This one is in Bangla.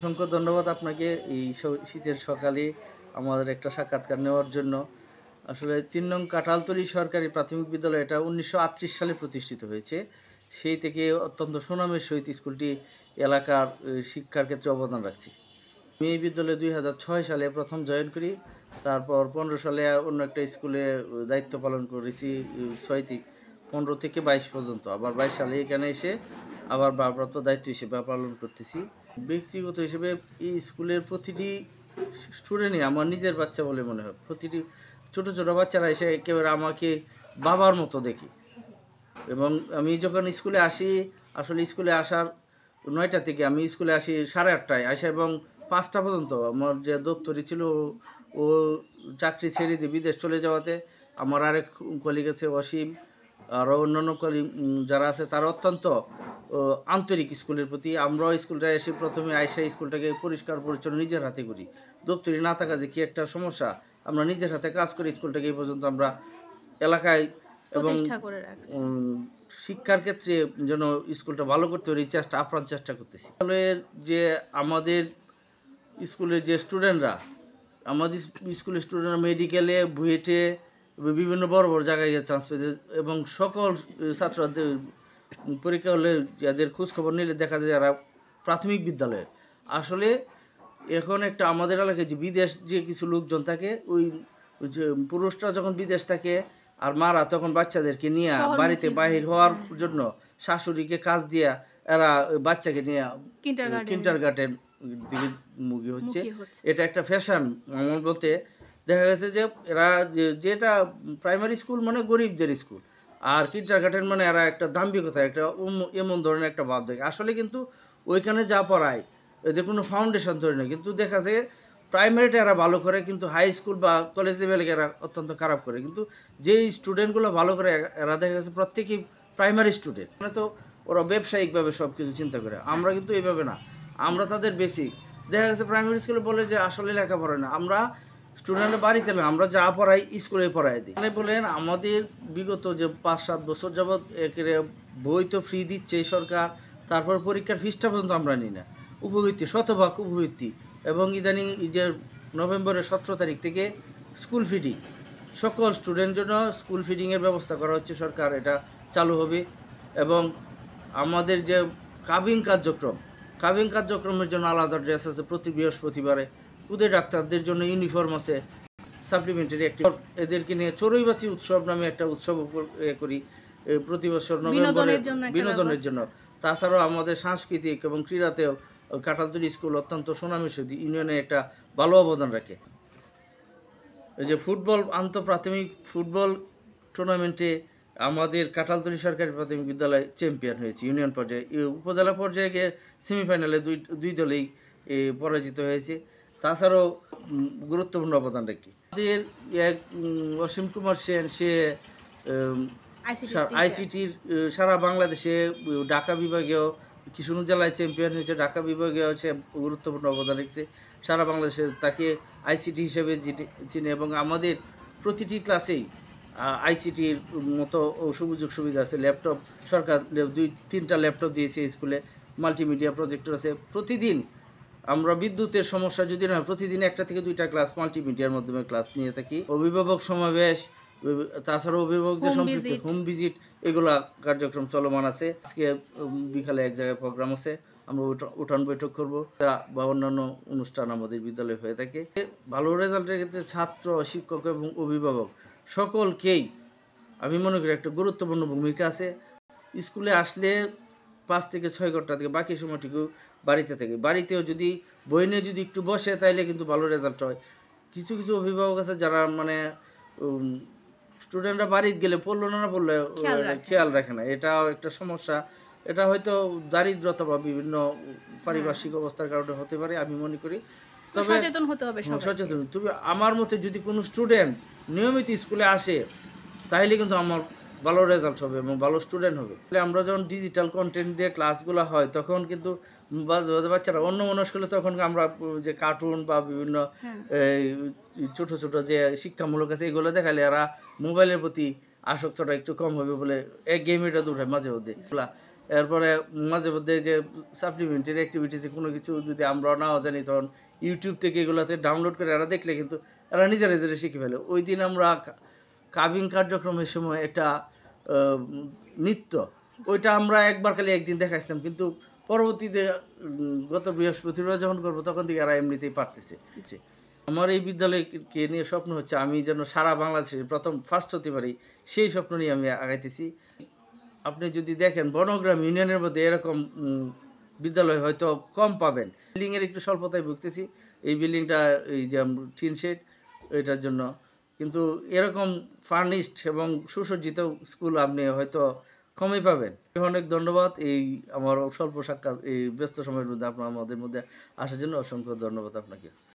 অসংখ্য ধন্যবাদ আপনাকে এই শীতের সকালে আমাদের একটা সাক্ষাৎকার নেওয়ার জন্য। আসলে ৩ নং কাঁঠালতলী সরকারি প্রাথমিক বিদ্যালয় এটা ১৯৩৮ সালে প্রতিষ্ঠিত হয়েছে। সেই থেকে অত্যন্ত সুনামের সহিত স্কুলটি এলাকার শিক্ষার ক্ষেত্রে অবদান রাখছে। আমি এই বিদ্যালয়ে ২০০৬ সালে প্রথম জয়েন করি। তারপর ১৫ সালে অন্য একটা স্কুলে দায়িত্ব পালন করেছি ১৫ থেকে ২২ পর্যন্ত। আবার ২২ সালে এখানে এসে আবার ভারপ্রাপ্ত দায়িত্ব হিসেবে পালন করতেছি। ব্যক্তিগত হিসেবে এই স্কুলের প্রতিটি স্টুডেন্টই আমার নিজের বাচ্চা বলে মনে হয়। প্রতিটি ছোট, ছোট বাচ্চারা এসে একেবারে আমাকে বাবার মতো দেখে। এবং আমি যখন স্কুলে আসি, আসলে স্কুলে আসার ৯টা থেকে আমি স্কুলে আসি ৮:৩০টায় আসা এবং ৫টা পর্যন্ত আমার যে দপ্তরি ছিল ও চাকরি ছেড়ে দিয়ে বিদেশ চলে যাওয়াতে আমার আরেক কলিগ আছে অসীম, আরও অন্যান্য কলিগ যারা আছে তারা অত্যন্ত আন্তরিক স্কুলের প্রতি। আমরাও স্কুলটায় এসে প্রথমে আইসা স্কুলটাকে পরিষ্কার পরিচ্ছন্ন নিজের হাতে করি। দপ্তরি না থাকা যে কী একটা সমস্যা, আমরা নিজের হাতে কাজ করে স্কুলটাকে এই পর্যন্ত আমরা এলাকায় এবং শিক্ষার ক্ষেত্রে যেন স্কুলটা ভালো করতে পারি আপ্রাণ চেষ্টা করতেছি। বিদ্যালয়ের যে আমাদের স্কুলের যে স্টুডেন্টরা, আমাদের স্কুলের স্টুডেন্টরা মেডিকেলে, বুয়েটে বিভিন্ন বড় বড় জায়গায় গিয়ে চান্স পেয়েছে এবং সকল ছাত্রদের পরীক্ষা হলে যাদের খোঁজখবর নিলে দেখা যায় যারা প্রাথমিক বিদ্যালয়ে আসলে এখন একটা আমাদের এলাকায় যে বিদেশ যে কিছু লোকজন থাকে ওই যে পুরুষরা যখন বিদেশ থাকে আর মারা তখন বাচ্চাদেরকে নিয়ে বাড়িতে বাহির হওয়ার জন্য শাশুড়িকে কাজ দিয়া এরা বাচ্চাকে নিয়ে কিন্ডারগার্টেন দিকে মুখী হচ্ছে। এটা একটা ফ্যাশন আমার বলতে দেখা গেছে যে এরা যেটা প্রাইমারি স্কুল মানে গরিবদের স্কুল আর কিন্ডারগার্টেন মানে এরা একটা দাম্ভিকতা একটা এমন ধরনের একটা ভাব দেখে। আসলে কিন্তু ওইখানে যা পড়ায় এদের কোনো ফাউন্ডেশন তৈরি নেই, কিন্তু দেখা যায় প্রাইমারিটা এরা ভালো করে কিন্তু হাই স্কুল বা কলেজ লেভেলে এরা অত্যন্ত খারাপ করে। কিন্তু যেই স্টুডেন্টগুলো ভালো করে এরা দেখা গেছে প্রত্যেকেই প্রাইমারি স্টুডেন্ট, মানে তো ওরা ব্যবসায়িকভাবে সব কিছু চিন্তা করে। আমরা কিন্তু এইভাবে না, আমরা তাদের বেসিক দেখা গেছে প্রাইমারি স্কুলে বলে যে আসলে লেখাপড়া না, আমরা স্টুডেন্টের বাড়িতে না, আমরা যা পড়াই স্কুলে পড়াই দিই। মানে বলেন আমাদের বিগত যে ৫-৭ বছর যাবৎ একেবারে বই তো ফ্রি দিচ্ছে সরকার, তারপর পরীক্ষার ফিসটা পর্যন্ত আমরা নিই না। উপবৃত্তি শতভাগ উপবৃত্তি এবং ইদানিং যে নভেম্বরের ১৭ তারিখ থেকে স্কুল ফিডিং, সকল স্টুডেন্টের জন্য স্কুল ফিডিংয়ের ব্যবস্থা করা হচ্ছে, সরকার এটা চালু হবে। এবং আমাদের যে কাবিং কার্যক্রমের জন্য আলাদা ড্রেস আছে প্রতি বৃহস্পতিবারে, খুদে ডাক্তারদের জন্য ইউনিফর্ম আছে, সাপ্লিমেন্টারি একটি এদেরকে নিয়ে চড়ুইবাচি উৎসব নামে একটা উৎসব করি প্রতি বছর নভেম্বরে বিনোদনের জন্য। তাছাড়াও আমাদের সাংস্কৃতিক এবং ক্রীড়াতেও কাঁঠালতলী স্কুল অত্যন্ত সুনামের সহিত ইউনিয়নে একটা ভালো অবদান রাখে। এই যে ফুটবল প্রাথমিক ফুটবল টুর্নামেন্টে আমাদের কাঁঠালতলী সরকারি প্রাথমিক বিদ্যালয় চ্যাম্পিয়ন হয়েছে ইউনিয়ন পর্যায়ে। উপজেলা পর্যায়ে গিয়ে সেমিফাইনালে দুই দলেই পরাজিত হয়েছে। তাছাড়াও গুরুত্বপূর্ণ অবদান রাখি আমাদের এক অসীম কুমার সেন, সে আইসিটির সারা বাংলাদেশে ঢাকা বিভাগীয় কিশোরগঞ্জ জেলায় চ্যাম্পিয়ন হয়েছে, ঢাকা বিভাগীয় হচ্ছে গুরুত্বপূর্ণ অবদান রেখেছে সারা বাংলাদেশে, তাকে আইসিটি হিসেবে চিনে। এবং আমাদের প্রতিটি ক্লাসেই আইসিটির মতো সুযোগ সুবিধা আছে, ল্যাপটপ সরকার 2-3টা ল্যাপটপ দিয়েছে স্কুলে, মাল্টিমিডিয়া প্রজেক্টর আছে। প্রতিদিন আমরা বিদ্যুতের সমস্যা যদি না, প্রতিদিন 1টা থেকে 2টা ক্লাস মাল্টিমিডিয়ার মাধ্যমে ক্লাস নিয়ে থাকি। অভিভাবক সমাবেশ, তাছাড়া অভিভাবকদের সম্পৃক্ত হোম ভিজিট, এগুলা কার্যক্রম চলমান আছে। আজকে বিকালে এক জায়গায় প্রোগ্রাম আছে, আমরা উঠান বৈঠক করবো বা অন্যান্য অনুষ্ঠান আমাদের বিদ্যালয়ে হয়ে থাকে। ভালো রেজাল্টের ক্ষেত্রে ছাত্র, শিক্ষক এবং অভিভাবক সকলকেই আমি মনে করি একটা গুরুত্বপূর্ণ ভূমিকা আছে। স্কুলে আসলে 5 থেকে 6 ঘন্টা থেকে বাকি সময়টুকু বাড়িতে থাকে। বাড়িতেও যদি বই নিয়ে যদি একটু বসে তাইলে কিন্তু ভালো রেজাল্ট হয়। কিছু কিছু অভিভাবক আছে যারা মানে স্টুডেন্টরা বাড়িতে গেলে পড়লো না পড়লে খেয়াল রাখে না, এটাও একটা সমস্যা। এটা হয়তো দারিদ্রতা বা বিভিন্ন পারিপার্শ্বিক অবস্থার কারণে হতে পারে আমি মনে করি। তবে সচেতন হতে হবে, সচেতন। তবে আমার মতে যদি কোনো স্টুডেন্ট নিয়মিত স্কুলে আসে তাহলে কিন্তু আমার ভালো রেজাল্ট হবে এবং ভালো স্টুডেন্ট হবে। আমরা যখন ডিজিটাল কন্টেন্ট দিয়ে ক্লাসগুলো হয় তখন কিন্তু বাচ্চারা অন্য মনস্ক হলে তখন আমরা যে কার্টুন বা বিভিন্ন ছোট ছোট যে শিক্ষামূলক আছে এগুলো দেখালে এরা মোবাইলের প্রতি আসক্তটা একটু কম হবে বলে এক গেম এটা দূর হয় মাঝে মধ্যে। এরপরে মাঝে মধ্যে যে সাপ্লিমেন্টারি অ্যাক্টিভিটিসে কোনো কিছু যদি আমরা নাও জানি, তখন ইউটিউব থেকে এগুলোতে ডাউনলোড করে এরা দেখলে কিন্তু এরা নিজেরা নিজেরা শিখে ফেলে। ওই দিন আমরা কাবিং কার্যক্রমের সময় একটা নৃত্য, ওইটা আমরা একবার খালি একদিন দেখাইছিলাম, কিন্তু পরবর্তীতে গত বৃহস্পতিবার যখন করবো তখন থেকে এরা এমনিতেই পারতেছে। আমার এই বিদ্যালয়কে নিয়ে স্বপ্ন হচ্ছে আমি যেন সারা বাংলাদেশে প্রথম ফার্স্ট হতে পারি, সেই স্বপ্ন নিয়ে আমি আগাইতেছি। আপনি যদি দেখেন বনগ্রাম ইউনিয়নের মধ্যে এরকম বিদ্যালয় হয়তো কম পাবেন। বিল্ডিংয়ের একটু স্বল্পতায় ভুগতেছি, এই বিল্ডিংটা এই যে টিন শেড এটার জন্য, কিন্তু এরকম ফার্নিশড এবং সুসজ্জিত স্কুল আপনি হয়তো কমই পাবেন। অনেক ধন্যবাদ এই আমার স্বল্প সাক্ষাৎ এই ব্যস্ত সময়ের মধ্যে আপনার আমাদের মধ্যে আসার জন্য। অসংখ্য ধন্যবাদ আপনাকে।